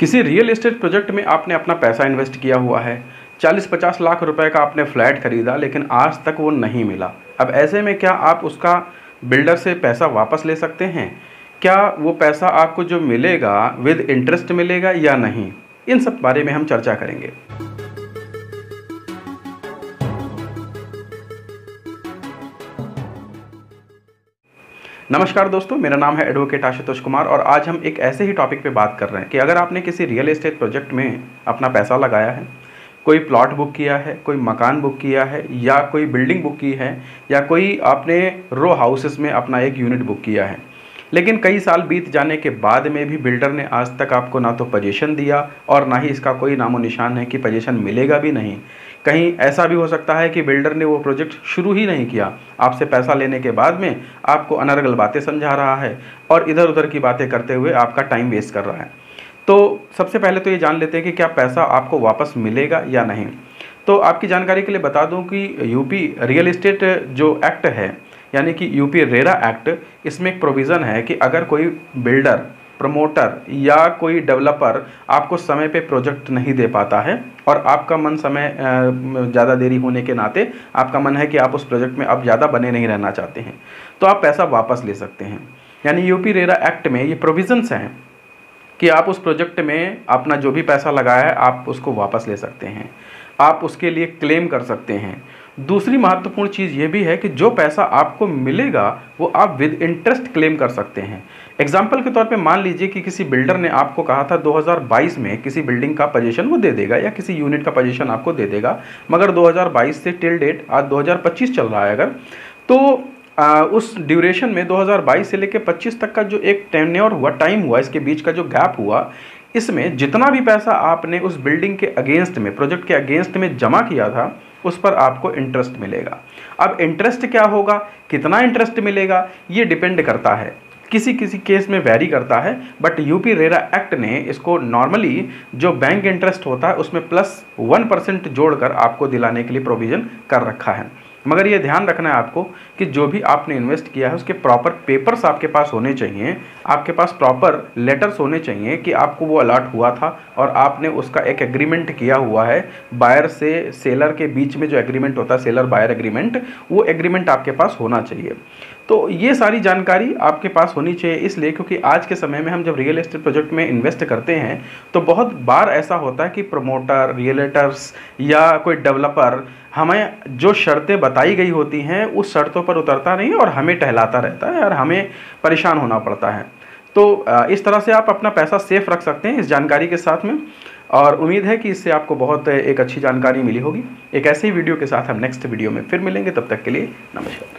किसी real estate project में आपने अपना पैसा इन्वेस्ट किया हुआ है, 40-50 लाख रुपए का आपने फ्लैट खरीदा, लेकिन आज तक वो नहीं मिला। अब ऐसे में क्या आप उसका बिल्डर से पैसा वापस ले सकते हैं? क्या वो पैसा आपको जो मिलेगा विद इंटरेस्ट मिलेगा या नहीं? इन सब बारे में हम चर्चा करेंगे। नमस्कार दोस्तों, मेरा नाम है एडवोकेट आशुतोष कुमार और आज हम एक ऐसे ही टॉपिक पे बात कर रहे हैं कि अगर आपने किसी रियल एस्टेट प्रोजेक्ट में अपना पैसा लगाया है, कोई प्लॉट बुक किया है, कोई मकान बुक किया है या कोई बिल्डिंग बुक की है या कोई आपने रो हाउसेस में अपना एक यूनिट बुक किया है, लेकिन कई साल बीत जाने के बाद में भी बिल्डर ने आज तक आपको ना तो पोजीशन दिया और ना ही इसका कोई नामो निशान है कि पोजीशन मिलेगा भी नहीं। कहीं ऐसा भी हो सकता है कि बिल्डर ने वो प्रोजेक्ट शुरू ही नहीं किया, आपसे पैसा लेने के बाद में आपको अनर्गल बातें समझा रहा है और इधर उधर की बातें करते हुए आपका टाइम वेस्ट कर रहा है। तो सबसे पहले तो ये जान लेते हैं कि क्या पैसा आपको वापस मिलेगा या नहीं। तो आपकी जानकारी के लिए बता दूं कि यूपी रियल एस्टेट जो एक्ट है, यानी कि यूपी रेरा एक्ट, इसमें एक प्रोविज़न है कि अगर कोई बिल्डर, प्रमोटर या कोई डेवलपर आपको समय पे प्रोजेक्ट नहीं दे पाता है और आपका मन समय ज़्यादा देरी होने के नाते आपका मन है कि आप उस प्रोजेक्ट में अब ज़्यादा बने नहीं रहना चाहते हैं, तो आप पैसा वापस ले सकते हैं। यानी यूपी रेरा एक्ट में ये प्रोविज़न्स हैं कि आप उस प्रोजेक्ट में अपना जो भी पैसा लगाया है आप उसको वापस ले सकते हैं, आप उसके लिए क्लेम कर सकते हैं। दूसरी महत्वपूर्ण चीज़ ये भी है कि जो पैसा आपको मिलेगा वो आप विद इंटरेस्ट क्लेम कर सकते हैं। एग्जाम्पल के तौर पे मान लीजिए कि किसी बिल्डर ने आपको कहा था 2022 में किसी बिल्डिंग का पोजीशन वो दे देगा या किसी यूनिट का पोजीशन आपको दे देगा, मगर 2022 से टिल डेट आज 2025 चल रहा है अगर, तो उस ड्यूरेशन में 2022 से लेकर 25 तक का जो एक टेन्योर हुआ, टाइम हुआ, इसके बीच का जो गैप हुआ, इसमें जितना भी पैसा आपने उस बिल्डिंग के अगेंस्ट में, प्रोजेक्ट के अगेंस्ट में जमा किया था, उस पर आपको इंटरेस्ट मिलेगा। अब इंटरेस्ट क्या होगा, कितना इंटरेस्ट मिलेगा, ये डिपेंड करता है, किसी किसी केस में वैरी करता है, बट यूपी रेरा एक्ट ने इसको नॉर्मली जो बैंक इंटरेस्ट होता है उसमें +1% जोड़कर आपको दिलाने के लिए प्रोविज़न कर रखा है। मगर ये ध्यान रखना है आपको कि जो भी आपने इन्वेस्ट किया है उसके प्रॉपर पेपर्स आपके पास होने चाहिए, आपके पास प्रॉपर लेटर्स होने चाहिए कि आपको वो अलॉट हुआ था और आपने उसका एक एग्रीमेंट किया हुआ है। बायर से सेलर के बीच में जो एग्रीमेंट होता है, सेलर बायर एग्रीमेंट, वो एग्रीमेंट आपके पास होना चाहिए। तो ये सारी जानकारी आपके पास होनी चाहिए, इसलिए क्योंकि आज के समय में हम जब रियल एस्टेट प्रोजेक्ट में इन्वेस्ट करते हैं तो बहुत बार ऐसा होता है कि प्रमोटर, रियलेटर्स या कोई डेवलपर हमें जो शर्तें बताई गई होती हैं उस शर्तों पर उतरता नहीं है और हमें टहलाता रहता है और हमें परेशान होना पड़ता है। तो इस तरह से आप अपना पैसा सेफ रख सकते हैं इस जानकारी के साथ में, और उम्मीद है कि इससे आपको बहुत एक अच्छी जानकारी मिली होगी। एक ऐसे ही वीडियो के साथ हम नेक्स्ट वीडियो में फिर मिलेंगे, तब तक के लिए नमस्कार।